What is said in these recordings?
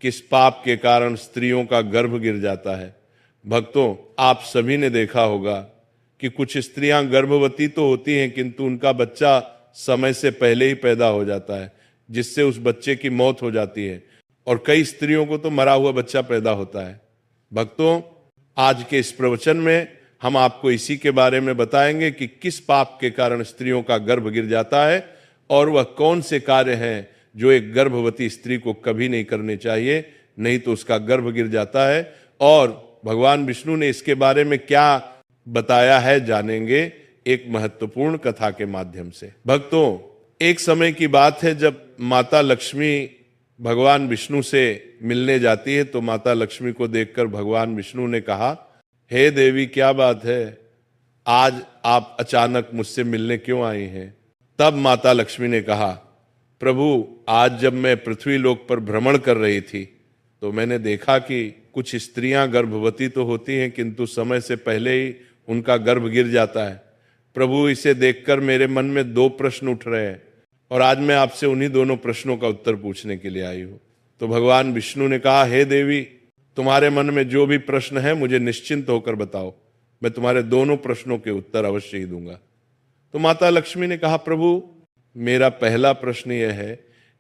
किस पाप के कारण स्त्रियों का गर्भ गिर जाता है। भक्तों, आप सभी ने देखा होगा कि कुछ स्त्रियां गर्भवती तो होती हैं किंतु उनका बच्चा समय से पहले ही पैदा हो जाता है, जिससे उस बच्चे की मौत हो जाती है, और कई स्त्रियों को तो मरा हुआ बच्चा पैदा होता है। भक्तों, आज के इस प्रवचन में हम आपको इसी के बारे में बताएंगे कि किस पाप के कारण स्त्रियों का गर्भ गिर जाता है और वह कौन से कार्य हैं जो एक गर्भवती स्त्री को कभी नहीं करने चाहिए, नहीं तो उसका गर्भ गिर जाता है। और भगवान विष्णु ने इसके बारे में क्या बताया है जानेंगे एक महत्वपूर्ण कथा के माध्यम से। भक्तों, एक समय की बात है जब माता लक्ष्मी भगवान विष्णु से मिलने जाती है, तो माता लक्ष्मी को देखकर भगवान विष्णु ने कहा, हे देवी, क्या बात है, आज आप अचानक मुझसे मिलने क्यों आई हैं? तब माता लक्ष्मी ने कहा, प्रभु, आज जब मैं पृथ्वी लोक पर भ्रमण कर रही थी तो मैंने देखा कि कुछ स्त्रियां गर्भवती तो होती हैं किंतु समय से पहले ही उनका गर्भ गिर जाता है। प्रभु, इसे देखकर मेरे मन में दो प्रश्न उठ रहे हैं और आज मैं आपसे उन्हीं दोनों प्रश्नों का उत्तर पूछने के लिए आई हूं। तो भगवान विष्णु ने कहा, हे देवी, तुम्हारे मन में जो भी प्रश्न है मुझे निश्चिंत होकर बताओ, मैं तुम्हारे दोनों प्रश्नों के उत्तर अवश्य ही दूंगा। तो माता लक्ष्मी ने कहा, प्रभु, मेरा पहला प्रश्न यह है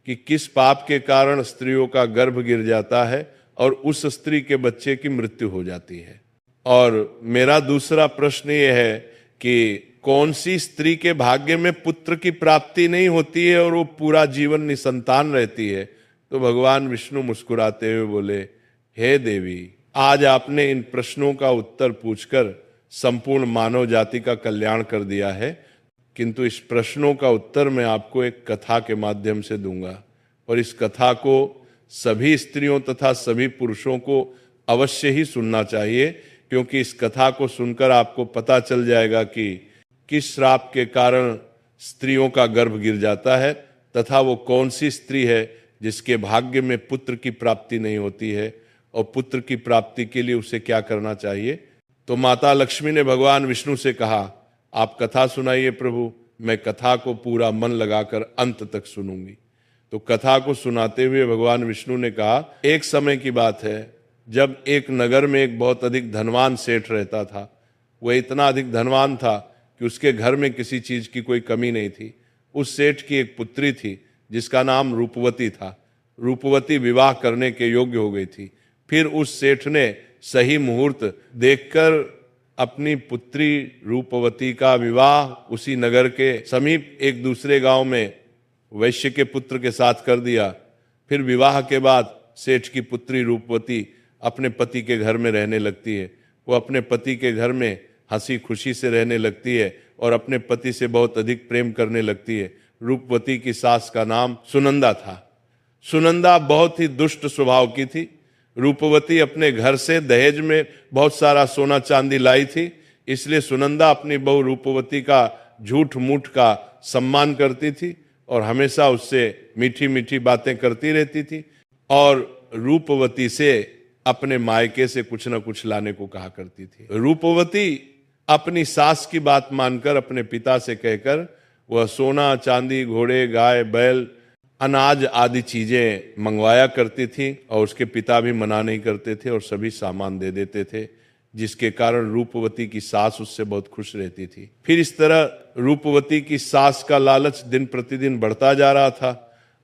कि किस पाप के कारण स्त्रियों का गर्भ गिर जाता है और उस स्त्री के बच्चे की मृत्यु हो जाती है। और मेरा दूसरा प्रश्न यह है कि कौन सी स्त्री के भाग्य में पुत्र की प्राप्ति नहीं होती है और वो पूरा जीवन निसंतान रहती है। तो भगवान विष्णु मुस्कुराते हुए बोले, हे देवी, आज आपने इन प्रश्नों का उत्तर पूछकर संपूर्ण मानव जाति का कल्याण कर दिया है, किंतु इस प्रश्नों का उत्तर मैं आपको एक कथा के माध्यम से दूंगा और इस कथा को सभी स्त्रियों तथा सभी पुरुषों को अवश्य ही सुनना चाहिए, क्योंकि इस कथा को सुनकर आपको पता चल जाएगा कि किस श्राप के कारण स्त्रियों का गर्भ गिर जाता है तथा वो कौन सी स्त्री है जिसके भाग्य में पुत्र की प्राप्ति नहीं होती है और पुत्र की प्राप्ति के लिए उसे क्या करना चाहिए। तो माता लक्ष्मी ने भगवान विष्णु से कहा, आप कथा सुनाइए प्रभु, मैं कथा को पूरा मन लगाकर अंत तक सुनूंगी। तो कथा को सुनाते हुए भगवान विष्णु ने कहा, एक समय की बात है जब एक नगर में एक बहुत अधिक धनवान सेठ रहता था। वह इतना अधिक धनवान था कि उसके घर में किसी चीज की कोई कमी नहीं थी। उस सेठ की एक पुत्री थी जिसका नाम रूपवती था। रूपवती विवाह करने के योग्य हो गई थी। फिर उस सेठ ने सही मुहूर्त देखकर अपनी पुत्री रूपवती का विवाह उसी नगर के समीप एक दूसरे गांव में वैश्य के पुत्र के साथ कर दिया। फिर विवाह के बाद सेठ की पुत्री रूपवती अपने पति के घर में रहने लगती है। वो अपने पति के घर में हंसी खुशी से रहने लगती है और अपने पति से बहुत अधिक प्रेम करने लगती है। रूपवती की सास का नाम सुनंदा था। सुनंदा बहुत ही दुष्ट स्वभाव की थी। रूपवती अपने घर से दहेज में बहुत सारा सोना चांदी लाई थी, इसलिए सुनंदा अपनी बहू रूपवती का झूठ मूठ का सम्मान करती थी और हमेशा उससे मीठी मीठी बातें करती रहती थी और रूपवती से अपने मायके से कुछ न कुछ लाने को कहा करती थी। रूपवती अपनी सास की बात मानकर अपने पिता से कहकर वह सोना चांदी, घोड़े, गाय, बैल, अनाज आदि चीजें मंगवाया करती थी और उसके पिता भी मना नहीं करते थे और सभी सामान दे देते थे, जिसके कारण रूपवती की सास उससे बहुत खुश रहती थी। फिर इस तरह रूपवती की सास का लालच दिन प्रतिदिन बढ़ता जा रहा था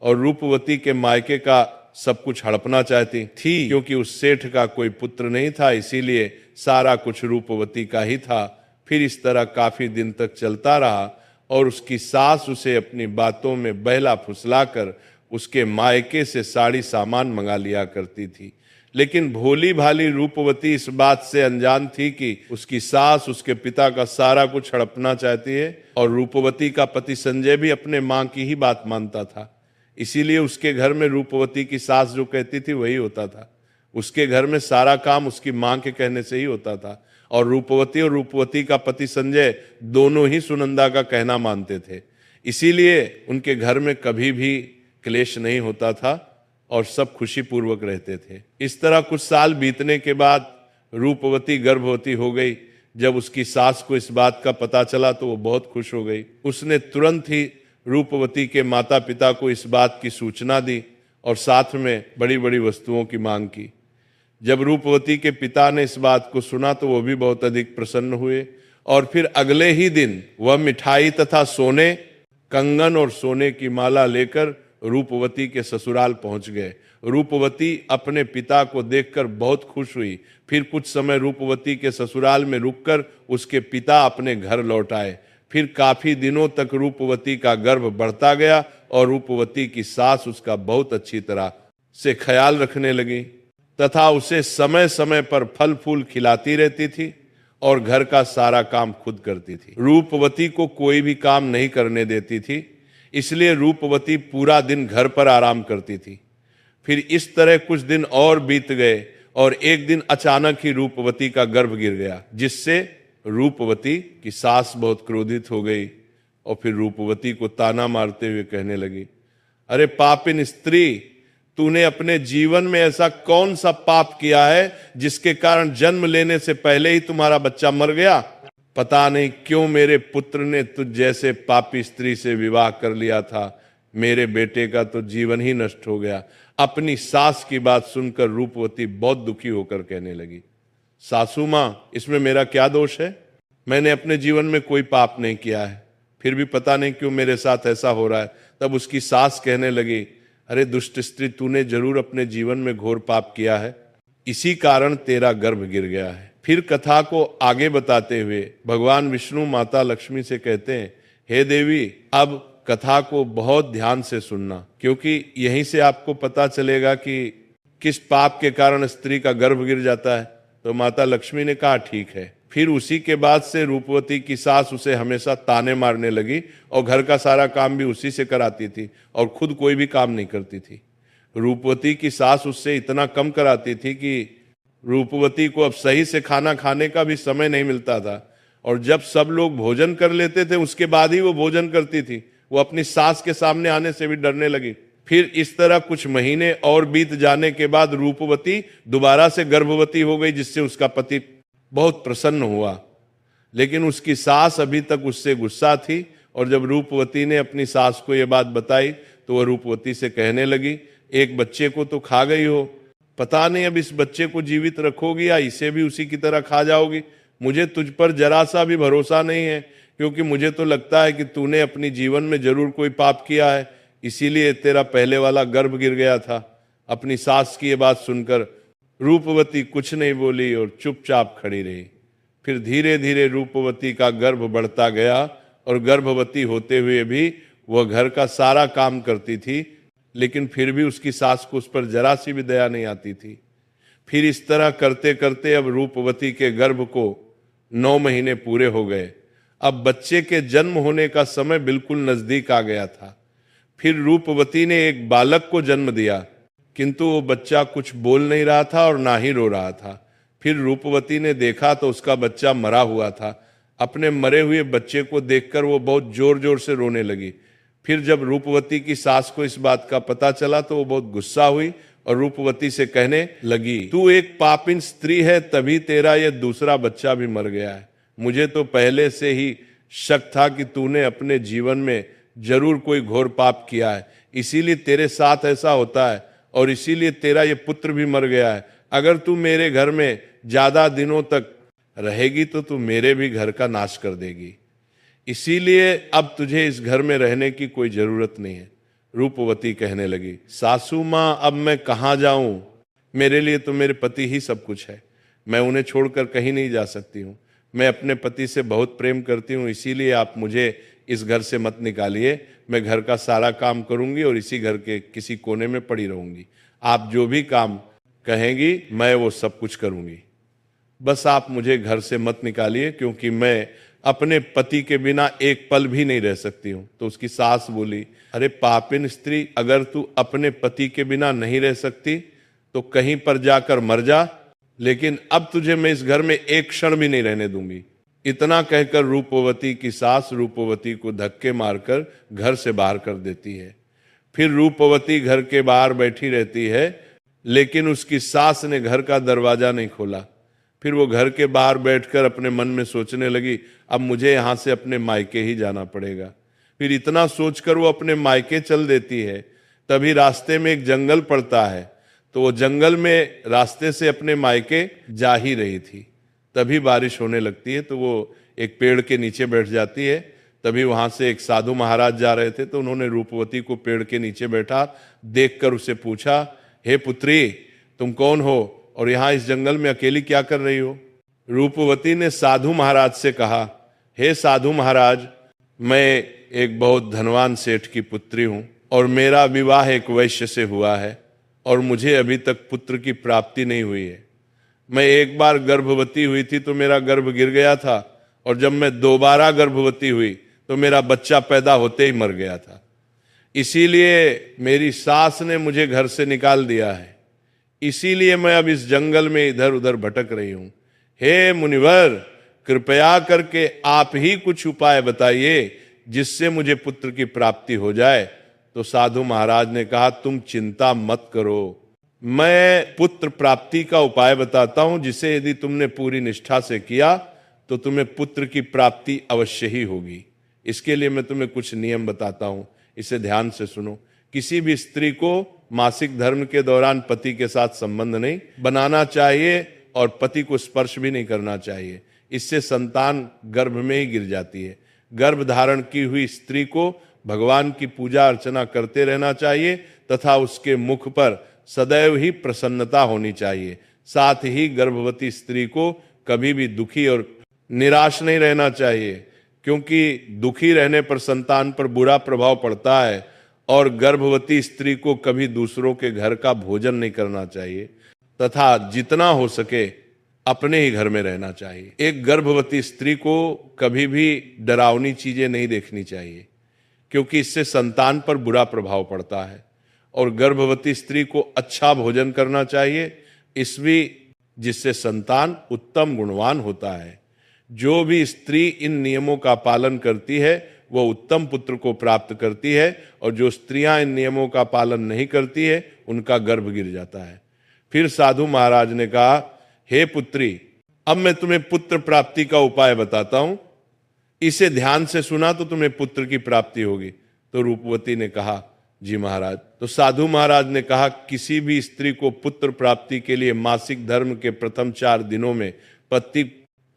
और रूपवती के मायके का सब कुछ हड़पना चाहती थी, क्योंकि उस सेठ का कोई पुत्र नहीं था, इसीलिए सारा कुछ रूपवती का ही था। फिर इस तरह काफी दिन तक चलता रहा और उसकी सास उसे अपनी बातों में बहला फुसलाकर उसके मायके से साड़ी सामान मंगा लिया करती थी। लेकिन भोली भाली रूपवती इस बात से अनजान थी कि उसकी सास उसके पिता का सारा कुछ हड़पना चाहती है और रूपवती का पति संजय भी अपने मां की ही बात मानता था। इसीलिए उसके घर में रूपवती की सास जो कहती थी वही होता था। उसके घर में सारा काम उसकी मां के कहने से ही होता था और रूपवती का पति संजय दोनों ही सुनंदा का कहना मानते थे। इसीलिए उनके घर में कभी भी क्लेश नहीं होता था और सब खुशी पूर्वक रहते थे। इस तरह कुछ साल बीतने के बाद रूपवती गर्भवती हो गई। जब उसकी सास को इस बात का पता चला तो वो बहुत खुश हो गई। उसने तुरंत ही रूपवती के माता पिता को इस बात की सूचना दी और साथ में बड़ी बड़ी वस्तुओं की मांग की। जब रूपवती के पिता ने इस बात को सुना तो वो भी बहुत अधिक प्रसन्न हुए और फिर अगले ही दिन वह मिठाई तथा सोने, कंगन और सोने की माला लेकर रूपवती के ससुराल पहुंच गए। रूपवती अपने पिता को देखकर बहुत खुश हुई। फिर कुछ समय रूपवती के ससुराल में रुककर उसके पिता अपने घर लौट आए। फिर काफी दिनों तक रूपवती का गर्भ बढ़ता गया और रूपवती की सास उसका बहुत अच्छी तरह से ख्याल रखने लगी तथा उसे समय समय पर फल फूल खिलाती रहती थी और घर का सारा काम खुद करती थी। रूपवती को कोई भी काम नहीं करने देती थी, इसलिए रूपवती पूरा दिन घर पर आराम करती थी। फिर इस तरह कुछ दिन और बीत गए और एक दिन अचानक ही रूपवती का गर्भ गिर गया, जिससे रूपवती की सास बहुत क्रोधित हो गई और फिर रूपवती को ताना मारते हुए कहने लगी, अरे पापिन स्त्री, तूने अपने जीवन में ऐसा कौन सा पाप किया है जिसके कारण जन्म लेने से पहले ही तुम्हारा बच्चा मर गया? पता नहीं क्यों मेरे पुत्र ने तुझ जैसे पापी स्त्री से विवाह कर लिया था। मेरे बेटे का तो जीवन ही नष्ट हो गया। अपनी सास की बात सुनकर रूपवती बहुत दुखी होकर कहने लगी, सासू मां, इसमें मेरा क्या दोष है? मैंने अपने जीवन में कोई पाप नहीं किया है, फिर भी पता नहीं क्यों मेरे साथ ऐसा हो रहा है। तब उसकी सास कहने लगी, अरे दुष्ट स्त्री, तूने जरूर अपने जीवन में घोर पाप किया है, इसी कारण तेरा गर्भ गिर गया है। फिर कथा को आगे बताते हुए भगवान विष्णु माता लक्ष्मी से कहते हैं, हे देवी, अब कथा को बहुत ध्यान से सुनना, क्योंकि यहीं से आपको पता चलेगा कि किस पाप के कारण स्त्री का गर्भ गिर जाता है। तो माता लक्ष्मी ने कहा, ठीक है। फिर उसी के बाद से रूपवती की सास उसे हमेशा ताने मारने लगी और घर का सारा काम भी उसी से कराती थी और खुद कोई भी काम नहीं करती थी। रूपवती की सास उससे इतना कम कराती थी कि रूपवती को अब सही से खाना खाने का भी समय नहीं मिलता था और जब सब लोग भोजन कर लेते थे उसके बाद ही वो भोजन करती थी। वो अपनी सास के सामने आने से भी डरने लगी। फिर इस तरह कुछ महीने और बीत जाने के बाद रूपवती दोबारा से गर्भवती हो गई, जिससे उसका पति बहुत प्रसन्न हुआ। लेकिन उसकी सास अभी तक उससे गुस्सा थी और जब रूपवती ने अपनी सास को यह बात बताई तो वह रूपवती से कहने लगी, एक बच्चे को तो खा गई हो, पता नहीं अब इस बच्चे को जीवित रखोगी या इसे भी उसी की तरह खा जाओगी। मुझे तुझ पर जरा सा भी भरोसा नहीं है, क्योंकि मुझे तो लगता है कि तूने अपनी जीवन में जरूर कोई पाप किया है, इसीलिए तेरा पहले वाला गर्भ गिर गया था। अपनी सास की ये बात सुनकर रूपवती कुछ नहीं बोली और चुपचाप खड़ी रही। फिर धीरे धीरे रूपवती का गर्भ बढ़ता गया और गर्भवती होते हुए भी वह घर का सारा काम करती थी, लेकिन फिर भी उसकी सास को उस पर जरा सी भी दया नहीं आती थी। फिर इस तरह करते करते अब रूपवती के गर्भ को 9 महीने पूरे हो गए। अब बच्चे के जन्म होने का समय बिल्कुल नजदीक आ गया था। फिर रूपवती ने एक बालक को जन्म दिया, किंतु वो बच्चा कुछ बोल नहीं रहा था और ना ही रो रहा था। फिर रूपवती ने देखा तो उसका बच्चा मरा हुआ था। अपने मरे हुए बच्चे को देखकर वो बहुत जोर जोर से रोने लगी। फिर जब रूपवती की सास को इस बात का पता चला तो वो बहुत गुस्सा हुई और रूपवती से कहने लगी, तू एक पापिन स्त्री है, तभी तेरा ये दूसरा बच्चा भी मर गया है। मुझे तो पहले से ही शक था कि तूने अपने जीवन में जरूर कोई घोर पाप किया है, इसीलिए तेरे साथ ऐसा होता है और इसीलिए तेरा ये पुत्र भी मर गया है। अगर तू मेरे घर में ज्यादा दिनों तक रहेगी तो तू मेरे भी घर का नाश कर देगी, इसीलिए अब तुझे इस घर में रहने की कोई जरूरत नहीं है। रूपवती कहने लगी, सासू माँ, अब मैं कहाँ जाऊं? मेरे लिए तो मेरे पति ही सब कुछ है, मैं उन्हें छोड़कर कहीं नहीं जा सकती हूँ। मैं अपने पति से बहुत प्रेम करती हूँ, इसीलिए आप मुझे इस घर से मत निकालिए। मैं घर का सारा काम करूंगी और इसी घर के किसी कोने में पड़ी रहूंगी। आप जो भी काम कहेंगी मैं वो सब कुछ करूंगी, बस आप मुझे घर से मत निकालिए, क्योंकि मैं अपने पति के बिना एक पल भी नहीं रह सकती हूँ। तो उसकी सास बोली, अरे पापिन स्त्री, अगर तू अपने पति के बिना नहीं रह सकती तो कहीं पर जाकर मर जा, लेकिन अब तुझे मैं इस घर में एक क्षण भी नहीं रहने दूंगी। इतना कहकर रूपवती की सास रूपवती को धक्के मारकर घर से बाहर कर देती है। फिर रूपवती घर के बाहर बैठी रहती है, लेकिन उसकी सास ने घर का दरवाजा नहीं खोला। फिर वो घर के बाहर बैठकर अपने मन में सोचने लगी, अब मुझे यहां से अपने मायके ही जाना पड़ेगा। फिर इतना सोचकर वो अपने मायके चल देती है। तभी रास्ते में एक जंगल पड़ता है, तो वो जंगल में रास्ते से अपने मायके जा ही रही थी। तभी बारिश होने लगती है, तो वो एक पेड़ के नीचे बैठ जाती है। तभी वहां से एक साधु महाराज जा रहे थे, तो उन्होंने रूपवती को पेड़ के नीचे बैठा देखकर उसे पूछा, हे पुत्री, तुम कौन हो और यहाँ इस जंगल में अकेली क्या कर रही हो? रूपवती ने साधु महाराज से कहा, हे साधु महाराज, मैं एक बहुत धनवान सेठ की पुत्री हूं और मेरा विवाह एक वैश्य से हुआ है और मुझे अभी तक पुत्र की प्राप्ति नहीं हुई है। मैं एक बार गर्भवती हुई थी तो मेरा गर्भ गिर गया था, और जब मैं दोबारा गर्भवती हुई तो मेरा बच्चा पैदा होते ही मर गया था। इसीलिए मेरी सास ने मुझे घर से निकाल दिया है। इसीलिए मैं अब इस जंगल में इधर उधर भटक रही हूं। हे मुनिवर, कृपया करके आप ही कुछ उपाय बताइए जिससे मुझे पुत्र की प्राप्ति हो जाए। तो साधु महाराज ने कहा, तुम चिंता मत करो, मैं पुत्र प्राप्ति का उपाय बताता हूं, जिसे यदि तुमने पूरी निष्ठा से किया तो तुम्हें पुत्र की प्राप्ति अवश्य ही होगी। इसके लिए मैं तुम्हें कुछ नियम बताता हूं, इसे ध्यान से सुनो। किसी भी स्त्री को मासिक धर्म के दौरान पति के साथ संबंध नहीं बनाना चाहिए और पति को स्पर्श भी नहीं करना चाहिए। इससे संतान गर्भ में ही गिर जाती है। गर्भ धारण की हुई स्त्री को भगवान की पूजा अर्चना करते रहना चाहिए तथा उसके मुख पर सदैव ही प्रसन्नता होनी चाहिए। साथ ही गर्भवती स्त्री को कभी भी दुखी और निराश नहीं रहना चाहिए, क्योंकि दुखी रहने पर संतान पर बुरा प्रभाव पड़ता है। और गर्भवती स्त्री को कभी दूसरों के घर का भोजन नहीं करना चाहिए तथा जितना हो सके अपने ही घर में रहना चाहिए। एक गर्भवती स्त्री को कभी भी डरावनी चीजें नहीं देखनी चाहिए, क्योंकि इससे संतान पर बुरा प्रभाव पड़ता है। और गर्भवती स्त्री को अच्छा भोजन करना चाहिए, इसलिए जिससे संतान उत्तम गुणवान होता है। जो भी स्त्री इन नियमों का पालन करती है वो उत्तम पुत्र को प्राप्त करती है, और जो स्त्रियां इन नियमों का पालन नहीं करती है उनका गर्भ गिर जाता है। फिर साधु महाराज ने कहा, हे पुत्री, अब मैं तुम्हें पुत्र प्राप्ति का उपाय बताता हूं, इसे ध्यान से सुना तो तुम्हें पुत्र की प्राप्ति होगी। तो रूपवती ने कहा, जी महाराज। तो साधु महाराज ने कहा, किसी भी स्त्री को पुत्र प्राप्ति के लिए मासिक धर्म के प्रथम 4 दिनों में पति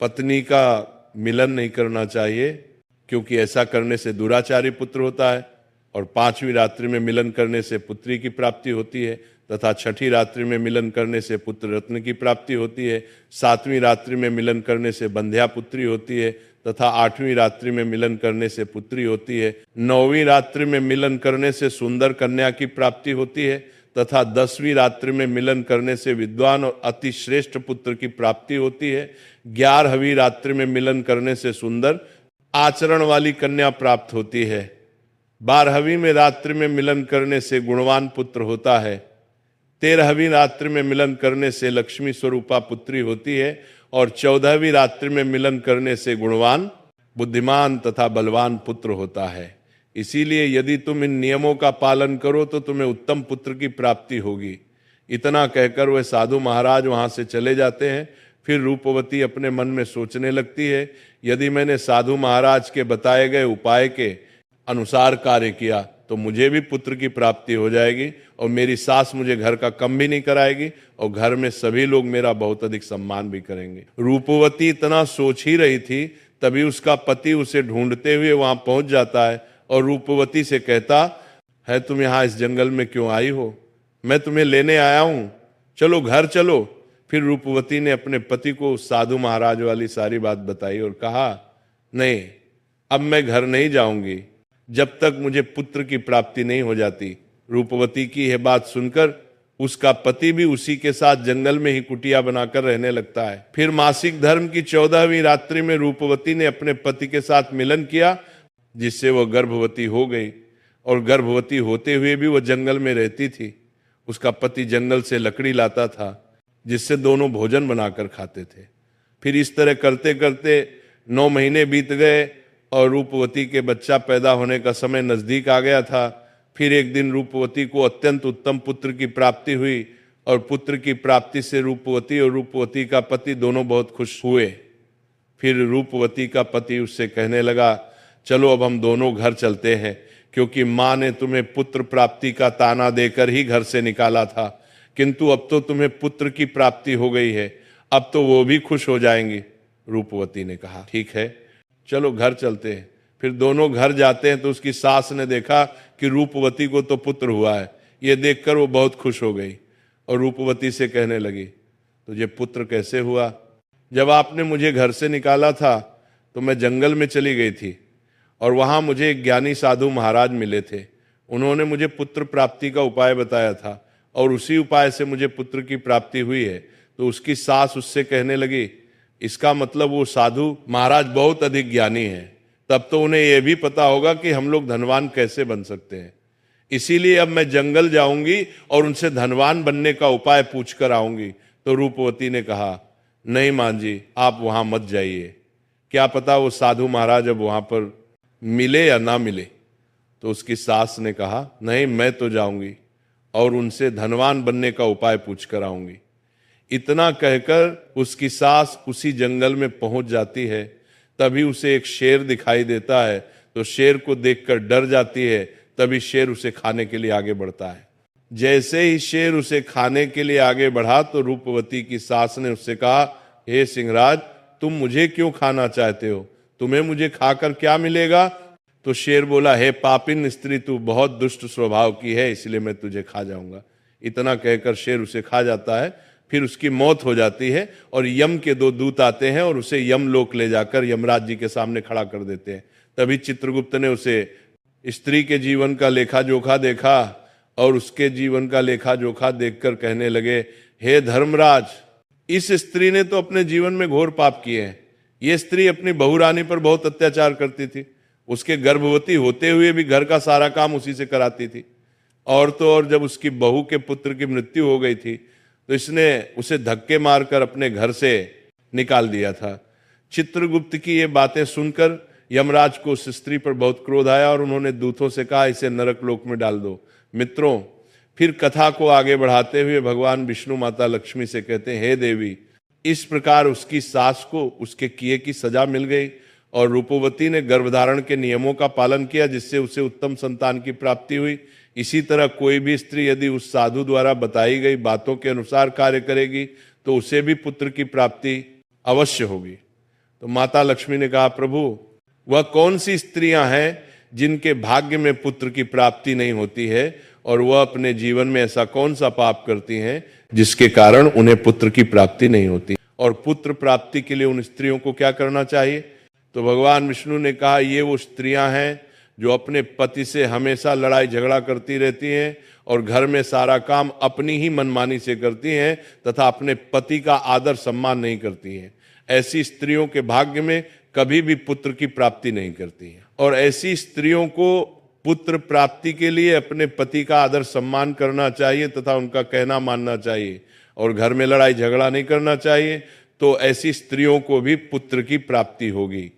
पत्नी का मिलन नहीं करना चाहिए, क्योंकि ऐसा करने से दुराचारी पुत्र होता है। और 5वीं रात्रि में मिलन करने से पुत्री की प्राप्ति होती है तथा 6ठी रात्रि में मिलन करने से पुत्र रत्न की प्राप्ति होती है। 7वीं रात्रि में मिलन करने से बंध्या पुत्री होती है तथा 8वीं रात्रि में मिलन करने से पुत्री होती है। 9वीं रात्रि में मिलन करने से सुंदर कन्या की प्राप्ति होती है तथा 10वीं रात्रि में मिलन करने से विद्वान और अति श्रेष्ठ पुत्र की प्राप्ति होती है। 11वीं रात्रि में मिलन करने से सुंदर आचरण वाली कन्या प्राप्त होती है। 12वीं में रात्रि में मिलन करने से गुणवान पुत्र होता है। 13वीं रात्रि में मिलन करने से लक्ष्मी स्वरूपा पुत्री होती है। और 14वीं रात्रि में मिलन करने से गुणवान, बुद्धिमान तथा बलवान पुत्र होता है। इसीलिए यदि तुम इन नियमों का पालन करो तो तुम्हें उत्तम पुत्र की प्राप्ति होगी। इतना कहकर वह साधु महाराज वहां से चले जाते हैं। फिर रूपवती अपने मन में सोचने लगती है, यदि मैंने साधु महाराज के बताए गए उपाय के अनुसार कार्य किया तो मुझे भी पुत्र की प्राप्ति हो जाएगी और मेरी सास मुझे घर का काम भी नहीं कराएगी और घर में सभी लोग मेरा बहुत अधिक सम्मान भी करेंगे। रूपवती इतना सोच ही रही थी, तभी उसका पति उसे ढूंढते हुए वहां पहुंच जाता है और रूपवती से कहता है, तुम यहाँ इस जंगल में क्यों आई हो? मैं तुम्हें लेने आया हूं, चलो घर चलो। फिर रूपवती ने अपने पति को साधु महाराज वाली सारी बात बताई और कहा, नहीं, अब मैं घर नहीं जाऊंगी जब तक मुझे पुत्र की प्राप्ति नहीं हो जाती। रूपवती की यह बात सुनकर उसका पति भी उसी के साथ जंगल में ही कुटिया बनाकर रहने लगता है। फिर मासिक धर्म की 14वीं रात्रि में रूपवती ने अपने पति के साथ मिलन किया, जिससे वह गर्भवती हो गई और गर्भवती होते हुए भी वह जंगल में रहती थी। उसका पति जंगल से लकड़ी लाता था, जिससे दोनों भोजन बनाकर खाते थे। फिर इस तरह करते करते 9 महीने बीत गए और रूपवती के बच्चा पैदा होने का समय नजदीक आ गया था। फिर एक दिन रूपवती को अत्यंत उत्तम पुत्र की प्राप्ति हुई और पुत्र की प्राप्ति से रूपवती और रूपवती का पति दोनों बहुत खुश हुए। फिर रूपवती का पति उससे कहने लगा, चलो अब हम दोनों घर चलते हैं, क्योंकि माँ ने तुम्हें पुत्र प्राप्ति का ताना देकर ही घर से निकाला था, किंतु अब तो तुम्हें पुत्र की प्राप्ति हो गई है, अब तो वो भी खुश हो जाएंगे। रूपवती ने कहा, ठीक है, चलो घर चलते हैं। फिर दोनों घर जाते हैं तो उसकी सास ने देखा कि रूपवती को तो पुत्र हुआ है। ये देखकर वो बहुत खुश हो गई और रूपवती से कहने लगी, तुझे पुत्र कैसे हुआ? जब आपने मुझे घर से निकाला था तो मैं जंगल में चली गई थी और वहां मुझे एक ज्ञानी साधु महाराज मिले थे। उन्होंने मुझे पुत्र प्राप्ति का उपाय बताया था और उसी उपाय से मुझे पुत्र की प्राप्ति हुई है। तो उसकी सास उससे कहने लगी, इसका मतलब वो साधु महाराज बहुत अधिक ज्ञानी है, तब तो उन्हें यह भी पता होगा कि हम लोग धनवान कैसे बन सकते हैं। इसीलिए अब मैं जंगल जाऊंगी और उनसे धनवान बनने का उपाय पूछ कर आऊंगी। तो रूपवती ने कहा, नहीं मां जी, आप वहां मत जाइए, क्या पता वो साधु महाराज अब वहां पर मिले या ना मिले। तो उसकी सास ने कहा, नहीं, मैं तो जाऊंगी और उनसे धनवान बनने का उपाय पूछ कर आऊंगी। इतना कहकर उसकी सास उसी जंगल में पहुंच जाती है। तभी उसे एक शेर दिखाई देता है, तो शेर को देखकर डर जाती है। तभी शेर उसे खाने के लिए आगे बढ़ता है। जैसे ही शेर उसे खाने के लिए आगे बढ़ा तो रूपवती की सास ने उससे कहा, हे सिंहराज, तुम मुझे क्यों खाना चाहते हो? तुम्हें मुझे खाकर क्या मिलेगा? तो शेर बोला, हे पापिन स्त्री, तू बहुत दुष्ट स्वभाव की है, इसलिए मैं तुझे खा जाऊंगा। इतना कहकर शेर उसे खा जाता है। फिर उसकी मौत हो जाती है और यम के 2 दूत आते हैं और उसे यमलोक ले जाकर यमराज जी के सामने खड़ा कर देते हैं। तभी चित्रगुप्त ने उसे स्त्री के जीवन का लेखा जोखा देखा और उसके जीवन का लेखा जोखा देखकर कहने लगे, हे धर्मराज, इस स्त्री ने तो अपने जीवन में घोर पाप किए हैं। ये स्त्री अपनी बहुरानी पर बहुत अत्याचार करती थी, उसके गर्भवती होते हुए भी घर का सारा काम उसी से कराती थी। और तो और जब उसकी बहू के पुत्र की मृत्यु हो गई थी तो इसने उसे धक्के मारकर अपने घर से निकाल दिया था। चित्रगुप्त की ये बातें सुनकर यमराज को उस स्त्री पर बहुत क्रोध आया और उन्होंने दूतों से कहा, इसे नरक लोक में डाल दो। मित्रों, फिर कथा को आगे बढ़ाते हुए भगवान विष्णु माता लक्ष्मी से कहते हैं, हे देवी, इस प्रकार उसकी सास को उसके किए की सजा मिल गई और रूपवती ने गर्भधारण के नियमों का पालन किया, जिससे उसे उत्तम संतान की प्राप्ति हुई। इसी तरह कोई भी स्त्री यदि उस साधु द्वारा बताई गई बातों के अनुसार कार्य करेगी तो उसे भी पुत्र की प्राप्ति अवश्य होगी। तो माता लक्ष्मी ने कहा, प्रभु, वह कौन सी स्त्रियां हैं जिनके भाग्य में पुत्र की प्राप्ति नहीं होती है, और वह अपने जीवन में ऐसा कौन सा पाप करती हैं जिसके कारण उन्हें पुत्र की प्राप्ति नहीं होती, और पुत्र प्राप्ति के लिए उन स्त्रियों को क्या करना चाहिए? तो भगवान विष्णु ने कहा, ये वो स्त्रियां हैं जो अपने पति से हमेशा लड़ाई झगड़ा करती रहती हैं और घर में सारा काम अपनी ही मनमानी से करती हैं तथा अपने पति का आदर सम्मान नहीं करती हैं। ऐसी स्त्रियों के भाग्य में कभी भी पुत्र की प्राप्ति नहीं करती हैं। और ऐसी स्त्रियों को पुत्र प्राप्ति के लिए अपने पति का आदर सम्मान करना चाहिए तथा उनका कहना मानना चाहिए और घर में लड़ाई झगड़ा नहीं करना चाहिए, तो ऐसी स्त्रियों को भी पुत्र की प्राप्ति होगी।